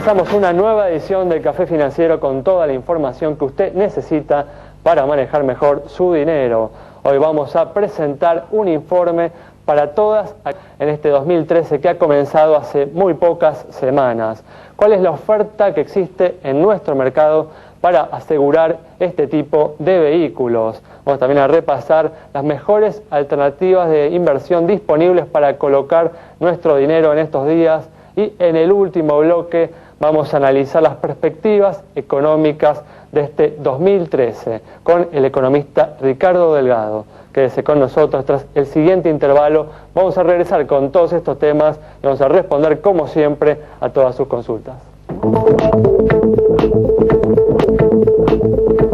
Comenzamos una nueva edición del Café Financiero con toda la información que usted necesita para manejar mejor su dinero. Hoy vamos a presentar un informe para todas en este 2013 que ha comenzado hace muy pocas semanas. ¿Cuál es la oferta que existe en nuestro mercado para asegurar este tipo de vehículos? Vamos también a repasar las mejores alternativas de inversión disponibles para colocar nuestro dinero en estos días. Y en el último bloque vamos a analizar las perspectivas económicas de este 2013 con el economista Ricardo Delgado. Quédese con nosotros. Tras el siguiente intervalo vamos a regresar con todos estos temas y vamos a responder como siempre a todas sus consultas.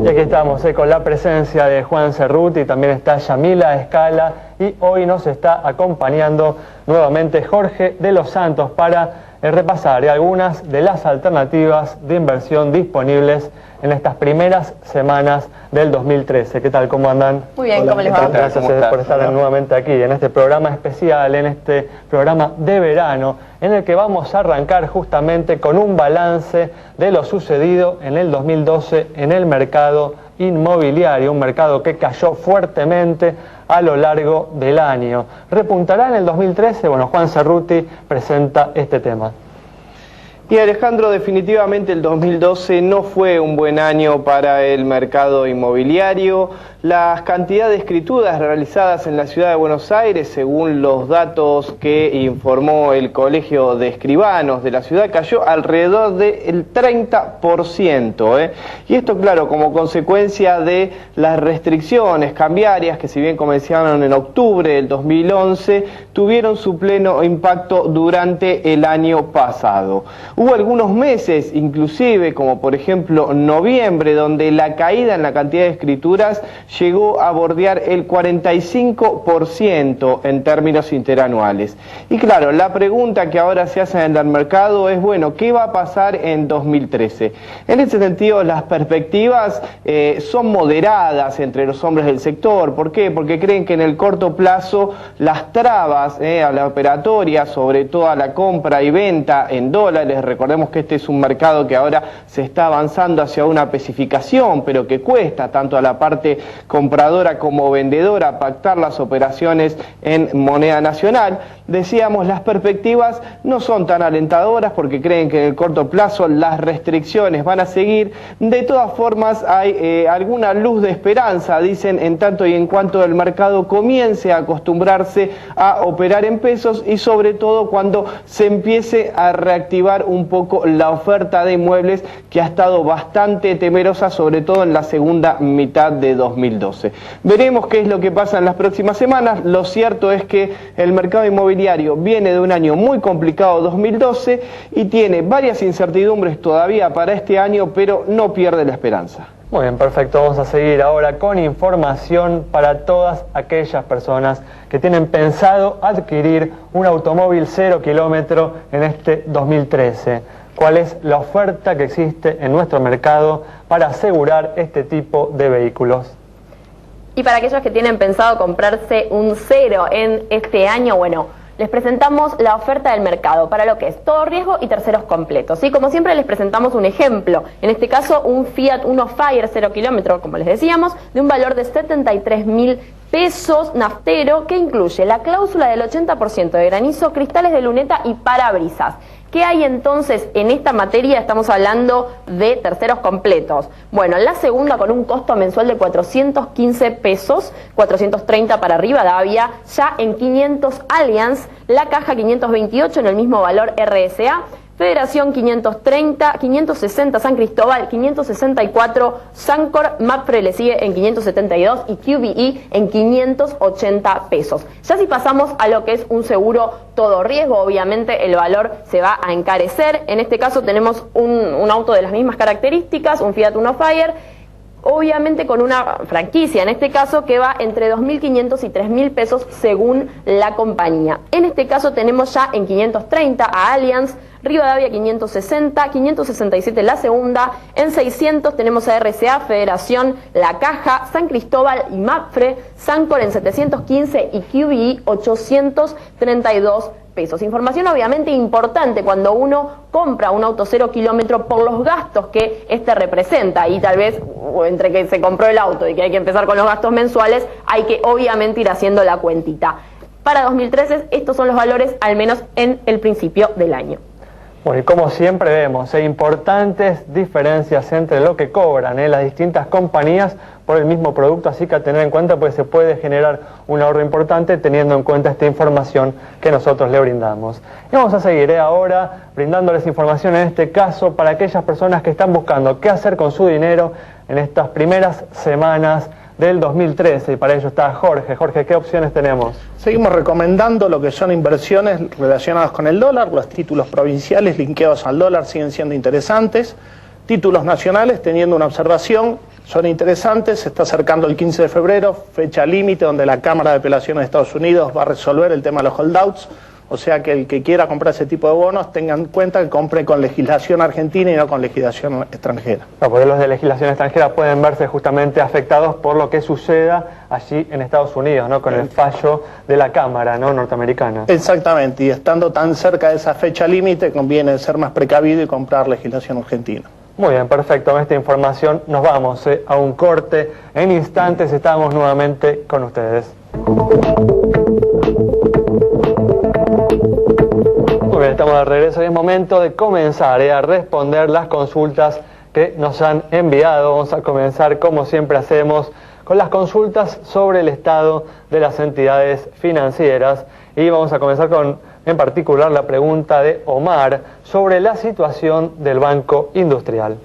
Y aquí estamos con la presencia de Juan Cerruti, también está Yamila Escala y hoy nos está acompañando nuevamente Jorge de los Santos para repasar algunas de las alternativas de inversión disponibles en estas primeras semanas del 2013. ¿Qué tal? ¿Cómo andan? Muy bien, ¿cómo les va? Gracias por estar nuevamente aquí en este programa especial, en este programa de verano, en el que vamos a arrancar justamente con un balance de lo sucedido en el 2012 en el mercado inmobiliario, un mercado que cayó fuertemente a lo largo del año. ¿Repuntará en el 2013? Bueno, Juan Cerruti presenta este tema. Y Alejandro, definitivamente el 2012 no fue un buen año para el mercado inmobiliario. Las cantidades de escrituras realizadas en la ciudad de Buenos Aires, según los datos que informó el Colegio de Escribanos de la ciudad, cayó alrededor del 30%. Y esto, claro, como consecuencia de las restricciones cambiarias que, si bien comenzaron en octubre del 2011, tuvieron su pleno impacto durante el año pasado. Hubo algunos meses, inclusive, como por ejemplo noviembre, donde la caída en la cantidad de escrituras llegó a bordear el 45% en términos interanuales. Y claro, la pregunta que ahora se hace en el mercado es, bueno, ¿qué va a pasar en 2013? En ese sentido, las perspectivas son moderadas entre los hombres del sector. ¿Por qué? Porque creen que en el corto plazo las trabas a la operatoria, sobre todo a la compra y venta en dólares, recordemos que este es un mercado que ahora se está avanzando hacia una especificación, pero que cuesta tanto a la parte compradora como vendedora pactar las operaciones en moneda nacional. Decíamos, las perspectivas no son tan alentadoras porque creen que en el corto plazo las restricciones van a seguir. De todas formas, hay alguna luz de esperanza, dicen, en tanto y en cuanto el mercado comience a acostumbrarse a operar en pesos y sobre todo cuando se empiece a reactivar un poco la oferta de inmuebles que ha estado bastante temerosa, sobre todo en la segunda mitad de 2012. Veremos qué es lo que pasa en las próximas semanas. Lo cierto es que el mercado inmobiliario viene de un año muy complicado, 2012, y tiene varias incertidumbres todavía para este año, pero no pierde la esperanza. Muy bien, perfecto. Vamos a seguir ahora con información para todas aquellas personas que tienen pensado adquirir un automóvil 0 kilómetro en este 2013. ¿Cuál es la oferta que existe en nuestro mercado para asegurar este tipo de vehículos? Y para aquellos que tienen pensado comprarse un 0 en este año, bueno, les presentamos la oferta del mercado para lo que es todo riesgo y terceros completos. ¿Sí? Como siempre les presentamos un ejemplo, en este caso un Fiat Uno Fire 0 kilómetro, como les decíamos, de un valor de 73.000 pesos naftero, que incluye la cláusula del 80% de granizo, cristales de luneta y parabrisas. ¿Qué hay entonces en esta materia? Estamos hablando de terceros completos. Bueno, la segunda con un costo mensual de 415 pesos, 430 para Rivadavia, ya en 500 Allianz, la caja 528 en el mismo valor RSA, Federación 530, 560 San Cristóbal, 564 Sancor, Mapfre le sigue en 572 y QBE en 580 pesos. Ya si pasamos a lo que es un seguro todo riesgo, obviamente el valor se va a encarecer. En este caso tenemos un auto de las mismas características, un Fiat Uno Fire, obviamente con una franquicia, en este caso que va entre 2.500 y 3.000 pesos según la compañía. En este caso tenemos ya en 530 a Allianz, Rivadavia 560, 567 la segunda, en 600 tenemos a RCA, Federación, La Caja, San Cristóbal y Mapfre, Sancor en 715 y QBE 832 pesos. Información obviamente importante cuando uno compra un auto 0 kilómetro por los gastos que este representa, y tal vez entre que se compró el auto y que hay que empezar con los gastos mensuales, hay que obviamente ir haciendo la cuentita. Para 2013 estos son los valores, al menos en el principio del año. Bueno, y como siempre vemos, hay importantes diferencias entre lo que cobran las distintas compañías por el mismo producto, así que a tener en cuenta, pues se puede generar un ahorro importante teniendo en cuenta esta información que nosotros le brindamos. Y vamos a seguir ahora brindándoles información en este caso para aquellas personas que están buscando qué hacer con su dinero en estas primeras semanas del 2013, y para ello está Jorge. Jorge, ¿qué opciones tenemos? Seguimos recomendando lo que son inversiones relacionadas con el dólar. Los títulos provinciales linkeados al dólar siguen siendo interesantes. Títulos nacionales, teniendo una observación, son interesantes. Se está acercando el 15 de febrero, fecha límite donde la Cámara de Apelaciones de Estados Unidos va a resolver el tema de los holdouts. O sea que el que quiera comprar ese tipo de bonos tenga en cuenta que compre con legislación argentina y no con legislación extranjera. No, porque los de legislación extranjera pueden verse justamente afectados por lo que suceda allí en Estados Unidos, ¿no? Con el fallo de la Cámara, ¿no?, norteamericana. Exactamente, y estando tan cerca de esa fecha límite conviene ser más precavido y comprar legislación argentina. Muy bien, perfecto. Con esta información nos vamos a un corte. En instantes estamos nuevamente con ustedes. Muy bien, estamos de regreso y es momento de comenzar a responder las consultas que nos han enviado. Vamos a comenzar, como siempre hacemos, con las consultas sobre el estado de las entidades financieras, y vamos a comenzar con, en particular, la pregunta de Omar sobre la situación del Banco Industrial.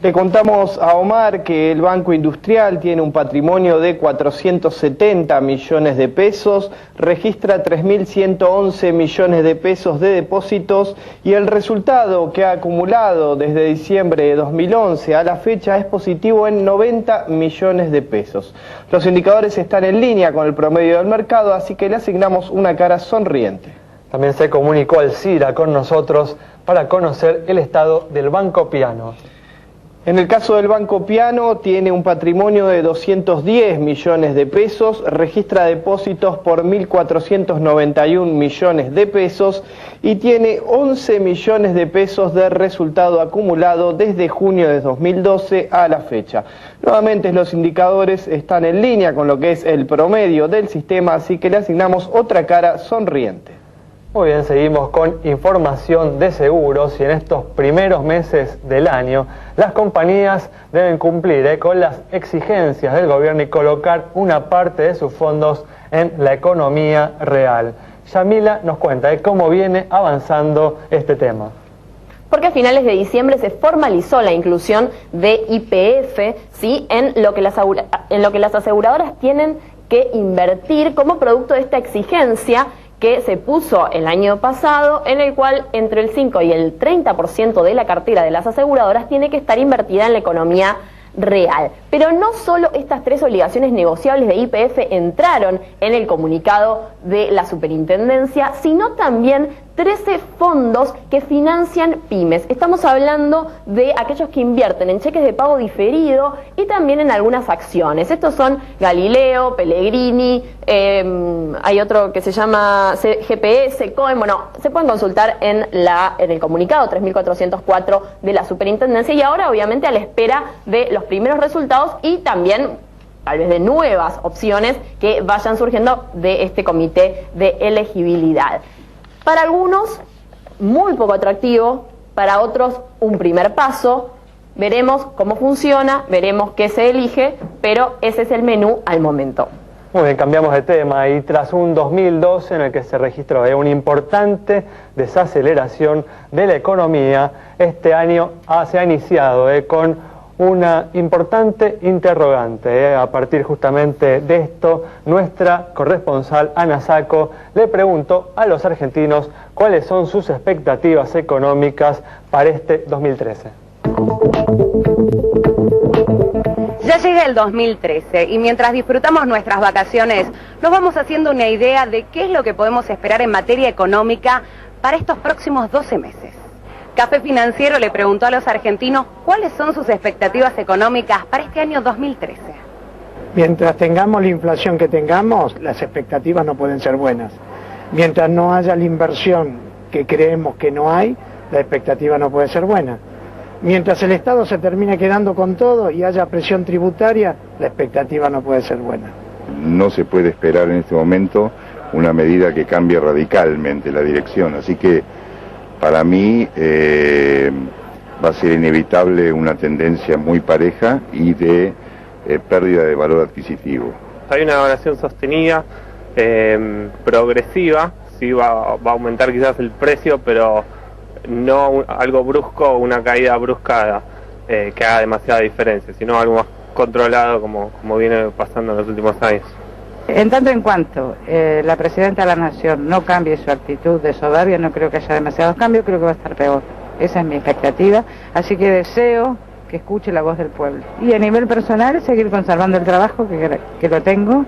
Le contamos a Omar que el Banco Industrial tiene un patrimonio de 470 millones de pesos, registra 3.111 millones de pesos de depósitos y el resultado que ha acumulado desde diciembre de 2011 a la fecha es positivo en 90 millones de pesos. Los indicadores están en línea con el promedio del mercado, así que le asignamos una cara sonriente. También se comunicó Alcira con nosotros para conocer el estado del Banco Piano. En el caso del Banco Piano tiene un patrimonio de 210 millones de pesos, registra depósitos por 1.491 millones de pesos y tiene 11 millones de pesos de resultado acumulado desde junio de 2012 a la fecha. Nuevamente los indicadores están en línea con lo que es el promedio del sistema, así que le asignamos otra cara sonriente. Muy bien, seguimos con información de seguros, y en estos primeros meses del año las compañías deben cumplir con las exigencias del gobierno y colocar una parte de sus fondos en la economía real. Yamila nos cuenta de cómo viene avanzando este tema. Porque a finales de diciembre se formalizó la inclusión de YPF, ¿sí?, en lo que las aseguradoras tienen que invertir como producto de esta exigencia que se puso el año pasado, en el cual entre el 5 y el 30% de la cartera de las aseguradoras tiene que estar invertida en la economía real. Pero no solo estas tres obligaciones negociables de YPF entraron en el comunicado de la superintendencia, sino también 13 fondos que financian pymes. Estamos hablando de aquellos que invierten en cheques de pago diferido y también en algunas acciones. Estos son Galileo, Pellegrini, hay otro que se llama GPS, Cohen. Bueno, se pueden consultar en el comunicado 3404 de la superintendencia, y ahora obviamente a la espera de los primeros resultados y también tal vez de nuevas opciones que vayan surgiendo de este comité de elegibilidad. Para algunos, muy poco atractivo, para otros, un primer paso. Veremos cómo funciona, veremos qué se elige, pero ese es el menú al momento. Muy bien, cambiamos de tema, y tras un 2012 en el que se registró una importante desaceleración de la economía, este año se ha iniciado con una importante interrogante. A partir justamente de esto, nuestra corresponsal Ana Saco le preguntó a los argentinos cuáles son sus expectativas económicas para este 2013. Ya llega el 2013 y mientras disfrutamos nuestras vacaciones, nos vamos haciendo una idea de qué es lo que podemos esperar en materia económica para estos próximos 12 meses. Café Financiero le preguntó a los argentinos cuáles son sus expectativas económicas para este año 2013. Mientras tengamos la inflación que tengamos, las expectativas no pueden ser buenas. Mientras no haya la inversión que creemos que no hay, la expectativa no puede ser buena. Mientras el Estado se termine quedando con todo y haya presión tributaria, la expectativa no puede ser buena. No se puede esperar en este momento una medida que cambie radicalmente la dirección, así que para mí va a ser inevitable una tendencia muy pareja y de pérdida de valor adquisitivo. Hay una devaluación sostenida, progresiva, sí va a aumentar quizás el precio, pero no algo brusco, una caída brusca que haga demasiada diferencia, sino algo más controlado como viene pasando en los últimos años. En tanto en cuanto la Presidenta de la Nación no cambie su actitud de soberbia, no creo que haya demasiados cambios, creo que va a estar peor. Esa es mi expectativa, así que deseo que escuche la voz del pueblo. Y a nivel personal, seguir conservando el trabajo que lo tengo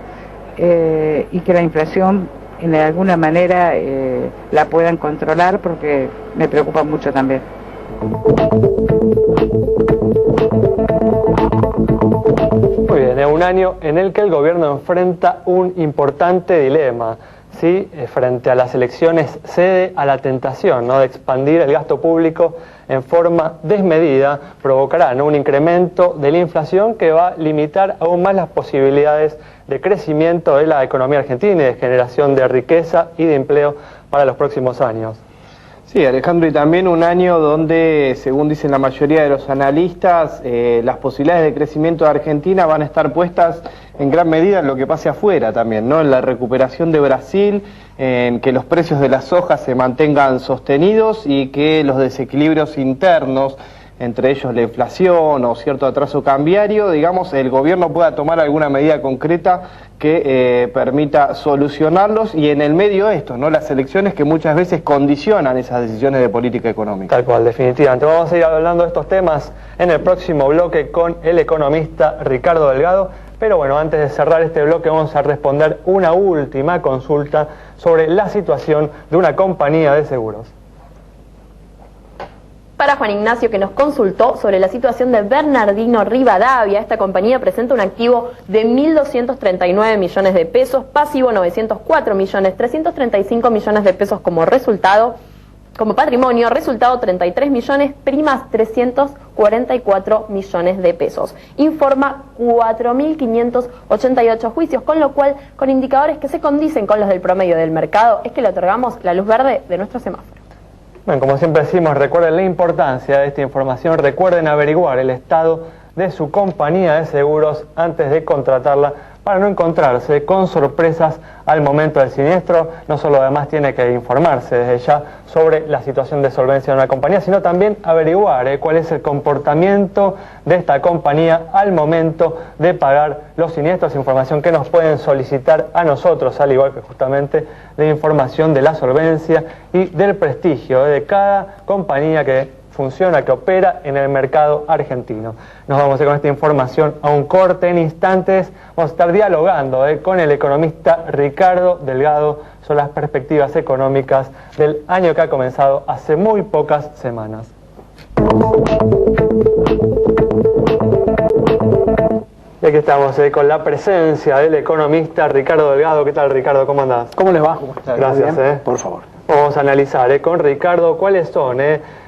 y que la inflación de alguna manera la puedan controlar, porque me preocupa mucho también. Muy bien, es un año en el que el gobierno enfrenta un importante dilema. ¿Sí? Frente a las elecciones cede a la tentación, ¿no?, de expandir el gasto público en forma desmedida, provocará, ¿no?, un incremento de la inflación que va a limitar aún más las posibilidades de crecimiento de la economía argentina y de generación de riqueza y de empleo para los próximos años. Sí, Alejandro, y también un año donde, según dicen la mayoría de los analistas, las posibilidades de crecimiento de Argentina van a estar puestas en gran medida en lo que pase afuera también, ¿no? En la recuperación de Brasil, en que los precios de las sojas se mantengan sostenidos y que los desequilibrios internos, entre ellos la inflación o cierto atraso cambiario, digamos, el gobierno pueda tomar alguna medida concreta que permita solucionarlos, y en el medio esto, ¿no?, las elecciones que muchas veces condicionan esas decisiones de política económica. Tal cual, definitivamente. Vamos a seguir hablando de estos temas en el próximo bloque con el economista Ricardo Delgado, pero bueno, antes de cerrar este bloque vamos a responder una última consulta sobre la situación de una compañía de seguros. Para Juan Ignacio, que nos consultó sobre la situación de Bernardino Rivadavia, esta compañía presenta un activo de 1.239 millones de pesos, pasivo 904 millones, 335 millones de pesos como resultado, como patrimonio, resultado 33 millones, primas 344 millones de pesos. Informa 4.588 juicios, con lo cual, con indicadores que se condicen con los del promedio del mercado, es que le otorgamos la luz verde de nuestro semáforo. Bueno, como siempre decimos, recuerden la importancia de esta información, recuerden averiguar el estado de su compañía de seguros antes de contratarla para no encontrarse con sorpresas al momento del siniestro. No solo además tiene que informarse desde ya sobre la situación de solvencia de una compañía, sino también averiguar cuál es el comportamiento de esta compañía al momento de pagar los siniestros, información que nos pueden solicitar a nosotros, al igual que justamente la información de la solvencia y del prestigio de cada compañía que funciona, que opera en el mercado argentino. Nos vamos a ir con esta información a un corte. En instantes vamos a estar dialogando con el economista Ricardo Delgado sobre las perspectivas económicas del año que ha comenzado hace muy pocas semanas. Y aquí estamos con la presencia del economista Ricardo Delgado. ¿Qué tal, Ricardo? ¿Cómo andás? ¿Cómo les va? ¿Cómo estás? Gracias. Por favor. Vamos a analizar con Ricardo cuáles son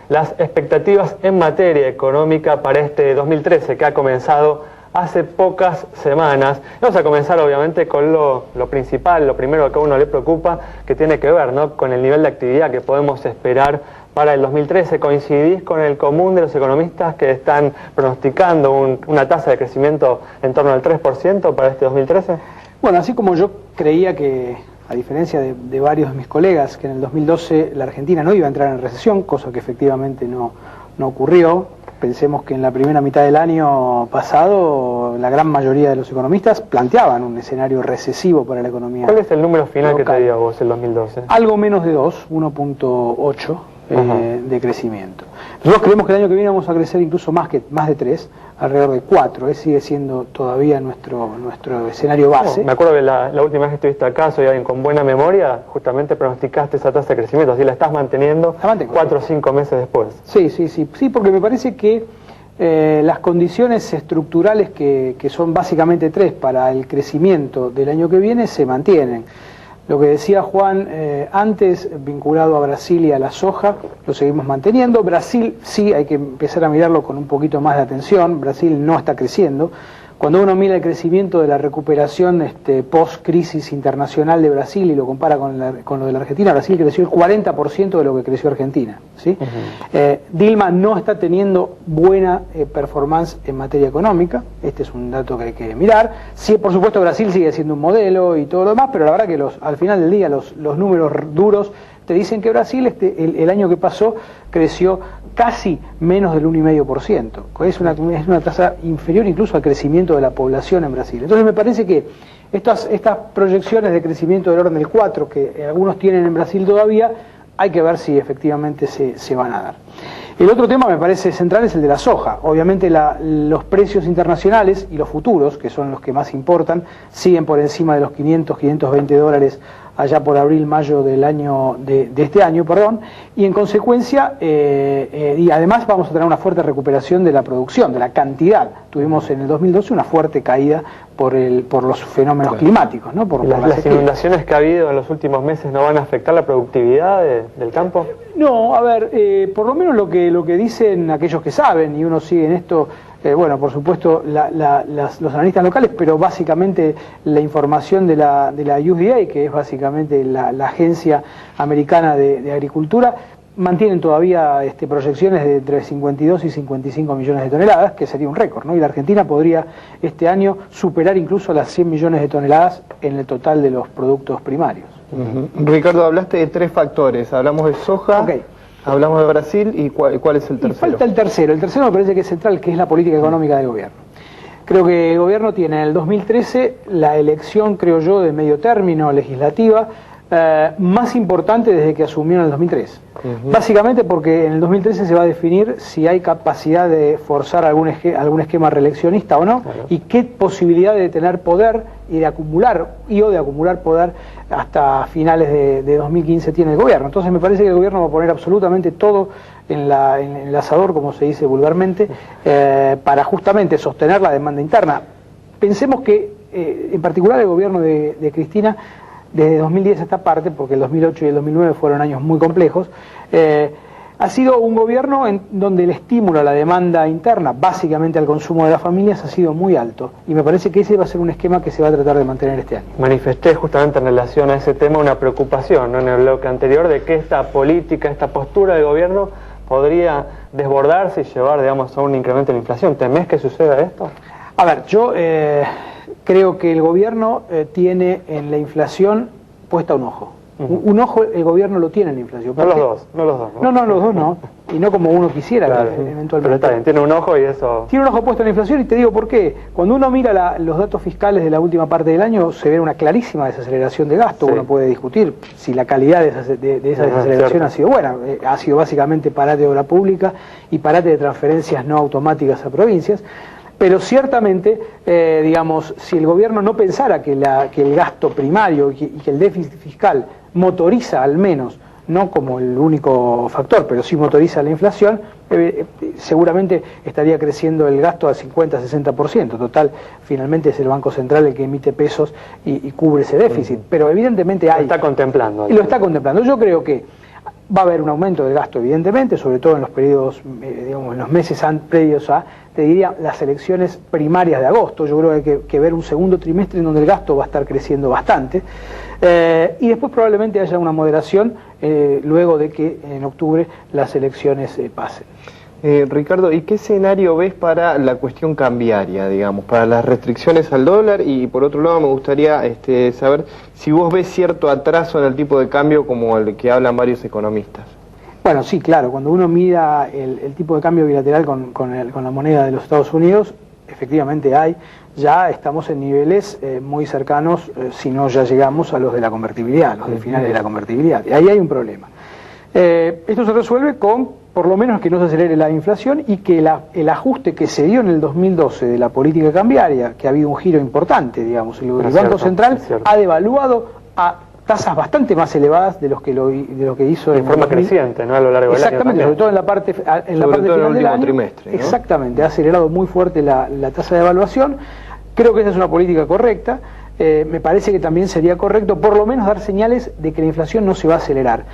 las expectativas en materia económica para este 2013 que ha comenzado hace pocas semanas. Vamos a comenzar obviamente con lo principal, lo primero que a uno le preocupa, que tiene que ver, ¿no?, con el nivel de actividad que podemos esperar para el 2013. ¿Coincidís con el común de los economistas que están pronosticando una tasa de crecimiento en torno al 3% para este 2013? Bueno, así como yo creía que, a diferencia de varios de mis colegas, que en el 2012 la Argentina no iba a entrar en recesión, cosa que efectivamente no ocurrió. Pensemos que en la primera mitad del año pasado la gran mayoría de los economistas planteaban un escenario recesivo para la economía. ¿Cuál es el número final local que te dio vos el 2012? Algo menos de 2, 1.8 de crecimiento. Nosotros creemos que el año que viene vamos a crecer incluso más de 3, alrededor de 4. Sigue siendo todavía nuestro escenario base. Me acuerdo que la última vez que estuviste acá, soy alguien con buena memoria, justamente pronosticaste esa tasa de crecimiento, así la estás manteniendo 4 o 5 meses después. Sí, porque me parece que las condiciones estructurales que son básicamente 3 para el crecimiento del año que viene se mantienen. Lo que decía Juan antes, vinculado a Brasil y a la soja, lo seguimos manteniendo. Brasil sí hay que empezar a mirarlo con un poquito más de atención. Brasil no está creciendo. Cuando uno mira el crecimiento de la recuperación post-crisis internacional de Brasil y lo compara con lo de la Argentina, Brasil creció el 40% de lo que creció Argentina, ¿sí? Dilma no está teniendo buena performance en materia económica, este es un dato que hay que mirar. Sí, por supuesto Brasil sigue siendo un modelo y todo lo demás, pero la verdad que al final del día los números duros te dicen que Brasil el año que pasó creció casi menos del 1,5%. Es una tasa inferior incluso al crecimiento de la población en Brasil. Entonces me parece que estas proyecciones de crecimiento del orden del 4 que algunos tienen en Brasil todavía, hay que ver si efectivamente se van a dar. El otro tema me parece central es el de la soja. Obviamente los precios internacionales y los futuros, que son los que más importan, siguen por encima de los 520 dólares allá por abril-mayo del año de este año, y en consecuencia, y además vamos a tener una fuerte recuperación de la producción, de la cantidad. Tuvimos en el 2012 una fuerte caída por los fenómenos climáticos, ¿no? Por las inundaciones que ha habido en los últimos meses no van a afectar la productividad del campo. No, a ver, por lo menos lo que dicen aquellos que saben, y uno sigue en esto, bueno, por supuesto los analistas locales, pero básicamente la información de la USDA, que es básicamente la agencia americana de agricultura, mantienen todavía proyecciones de entre 52 y 55 millones de toneladas, que sería un récord, ¿no? Y la Argentina podría este año superar incluso las 100 millones de toneladas en el total de los productos primarios. Ricardo, hablaste de 3 factores, hablamos de soja, hablamos de Brasil, y ¿cuál es el tercero? Y falta el tercero me parece que es central, que es la política económica del gobierno. Creo que el gobierno tiene en el 2013 la elección, creo yo, de medio término legislativa más importante desde que asumió en el 2003. Básicamente porque en el 2013 se va a definir si hay capacidad de forzar algún esquema reeleccionista o no, y qué posibilidad de tener poder y de acumular poder hasta finales de 2015 tiene el gobierno. Entonces me parece que el gobierno va a poner absolutamente todo en el asador, como se dice vulgarmente, para justamente sostener la demanda interna. Pensemos que en particular el gobierno de Cristina, desde 2010 a esta parte, porque el 2008 y el 2009 fueron años muy complejos, ha sido un gobierno en donde el estímulo a la demanda interna, básicamente al consumo de las familias, ha sido muy alto. Y me parece que ese va a ser un esquema que se va a tratar de mantener este año. Manifesté justamente en relación a ese tema una preocupación, ¿no?, en el bloque anterior, de que esta política, esta postura del gobierno podría desbordarse y llevar, digamos, a un incremento en la inflación. ¿Temés que suceda esto? A ver, yo creo que el gobierno tiene en la inflación puesta un ojo. Un ojo el gobierno lo tiene en la inflación. No los dos. No, los dos no. Y no como uno quisiera, claro, eventualmente. Pero está bien, tiene un ojo y eso... Tiene un ojo puesto en la inflación, y te digo por qué. Cuando uno mira los datos fiscales de la última parte del año, se ve una clarísima desaceleración de gasto. Sí. Uno puede discutir si la calidad de esa desaceleración ha sido buena. Ha sido básicamente parate de obra pública y parate de transferencias no automáticas a provincias. Pero ciertamente, digamos, si el gobierno no pensara que el gasto primario y que el déficit fiscal motoriza al menos, no como el único factor, pero sí motoriza la inflación, seguramente estaría creciendo el gasto al 50-60%. Total, finalmente es el Banco Central el que emite pesos y cubre ese déficit. Pero evidentemente hay... Lo está contemplando. Y lo está contemplando. Yo creo que va a haber un aumento del gasto, evidentemente, sobre todo en los periodos, digamos, en los meses previos a, te diría, las elecciones primarias de agosto. Yo creo que hay que ver un segundo trimestre en donde el gasto va a estar creciendo bastante. Y después probablemente haya una moderación luego de que en octubre las elecciones pasen. Ricardo, ¿y qué escenario ves para la cuestión cambiaria, digamos, para las restricciones al dólar? Y por otro lado me gustaría saber si vos ves cierto atraso en el tipo de cambio como el que hablan varios economistas. Bueno, sí, claro, cuando uno mira el tipo de cambio bilateral con la moneda de los Estados Unidos, efectivamente ya estamos en niveles muy cercanos, si no ya llegamos a los de la convertibilidad, los de finales de la convertibilidad. Y ahí hay un problema. Esto se resuelve con, por lo menos, que no se acelere la inflación y que el ajuste que se dio en el 2012 de la política cambiaria, que ha habido un giro importante, digamos, el Banco Central ha devaluado a tasas bastante más elevadas de lo que hizo en forma creciente, ¿no?, a lo largo del año. Exactamente, sobre todo en la parte final del año. Trimestre, ¿no? Exactamente, ha acelerado muy fuerte la tasa de evaluación. Creo que esa es una política correcta. me parece que también sería correcto por lo menos dar señales de que la inflación no se va a acelerar.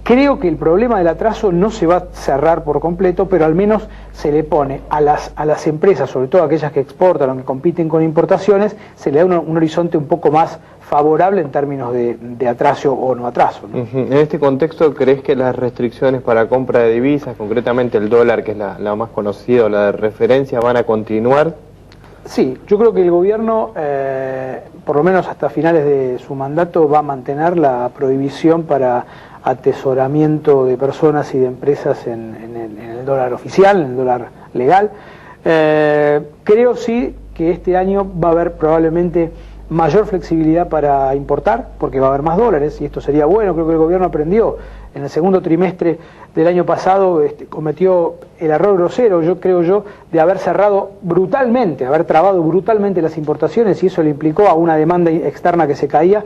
Creo que el problema del atraso no se va a cerrar por completo, pero al menos se le pone a las empresas, sobre todo aquellas que exportan o que compiten con importaciones, se le da un horizonte un poco más favorable en términos de atraso o no atraso, ¿no? En este contexto, ¿crees que las restricciones para compra de divisas, concretamente el dólar, que es la más conocida, la de referencia, van a continuar? Sí, yo creo que el gobierno, por lo menos hasta finales de su mandato, va a mantener la prohibición para atesoramiento de personas y de empresas en el dólar oficial, en el dólar legal. Creo sí que este año va a haber probablemente mayor flexibilidad para importar, porque va a haber más dólares, y esto sería bueno. Creo que el gobierno aprendió en el segundo trimestre del año pasado, cometió el error grosero, creo yo, de haber cerrado brutalmente, haber trabado brutalmente las importaciones, y eso le implicó a una demanda externa que se caía,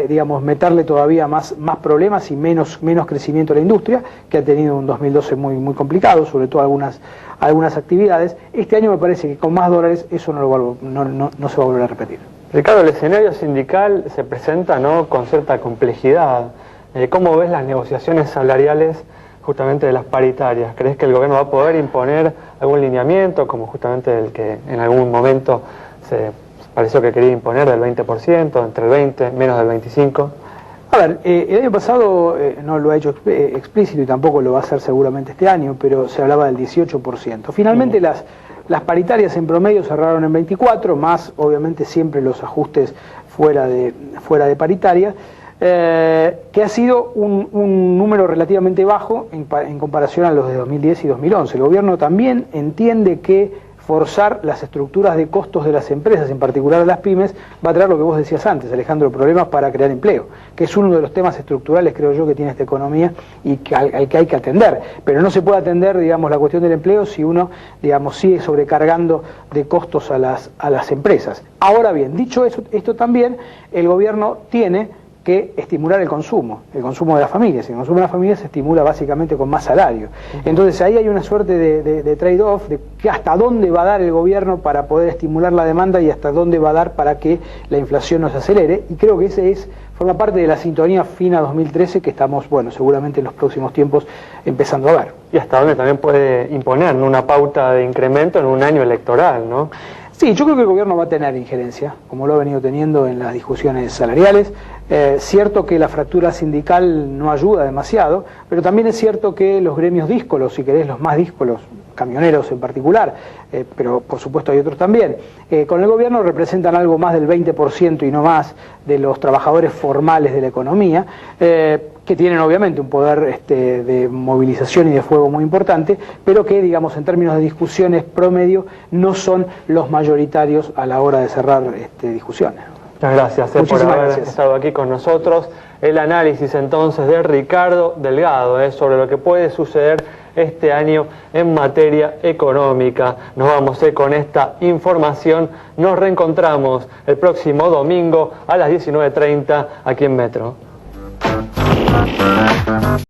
digamos, meterle todavía más problemas y menos crecimiento a la industria, que ha tenido un 2012 muy complicado, sobre todo algunas actividades. Este año me parece que con más dólares eso no se va a volver a repetir. Ricardo, el escenario sindical se presenta, ¿no?, con cierta complejidad. ¿Cómo ves las negociaciones salariales justamente de las paritarias? ¿Crees que el gobierno va a poder imponer algún lineamiento, como justamente el que en algún momento se pareció que quería imponer, del 20%, entre el 20, menos del 25%? A ver, el año pasado no lo ha hecho explícito y tampoco lo va a hacer seguramente este año, pero se hablaba del 18%. Finalmente las paritarias en promedio cerraron en 24, más obviamente siempre los ajustes fuera de paritaria, que ha sido un número relativamente bajo en comparación a los de 2010 y 2011. El gobierno también entiende que forzar las estructuras de costos de las empresas, en particular de las pymes, va a traer lo que vos decías antes, Alejandro, problemas para crear empleo, que es uno de los temas estructurales, creo yo, que tiene esta economía y al que hay que atender. Pero no se puede atender, digamos, la cuestión del empleo si uno, digamos, sigue sobrecargando de costos a las empresas. Ahora bien, dicho esto también, el gobierno tiene que estimular el consumo de las familias. El consumo de las familias se estimula básicamente con más salario. Entonces ahí hay una suerte de trade-off, de que hasta dónde va a dar el gobierno para poder estimular la demanda y hasta dónde va a dar para que la inflación no se acelere, y creo que ese forma parte de la sintonía fina 2013 que estamos, bueno, seguramente en los próximos tiempos empezando a ver. Y hasta dónde también puede imponer una pauta de incremento en un año electoral, ¿no? Sí, yo creo que el gobierno va a tener injerencia, como lo ha venido teniendo en las discusiones salariales. Cierto que la fractura sindical no ayuda demasiado, pero también es cierto que los gremios díscolos, si querés los más díscolos, camioneros en particular, pero por supuesto hay otros también, con el gobierno representan algo más del 20% y no más de los trabajadores formales de la economía, que tienen obviamente un poder de movilización y de fuego muy importante, pero que, digamos, en términos de discusiones promedio, no son los mayoritarios a la hora de cerrar discusiones. Muchas gracias por haber estado aquí con nosotros. El análisis entonces de Ricardo Delgado sobre lo que puede suceder este año en materia económica. Nos vamos con esta información. Nos reencontramos el próximo domingo a las 19:30 aquí en Metro.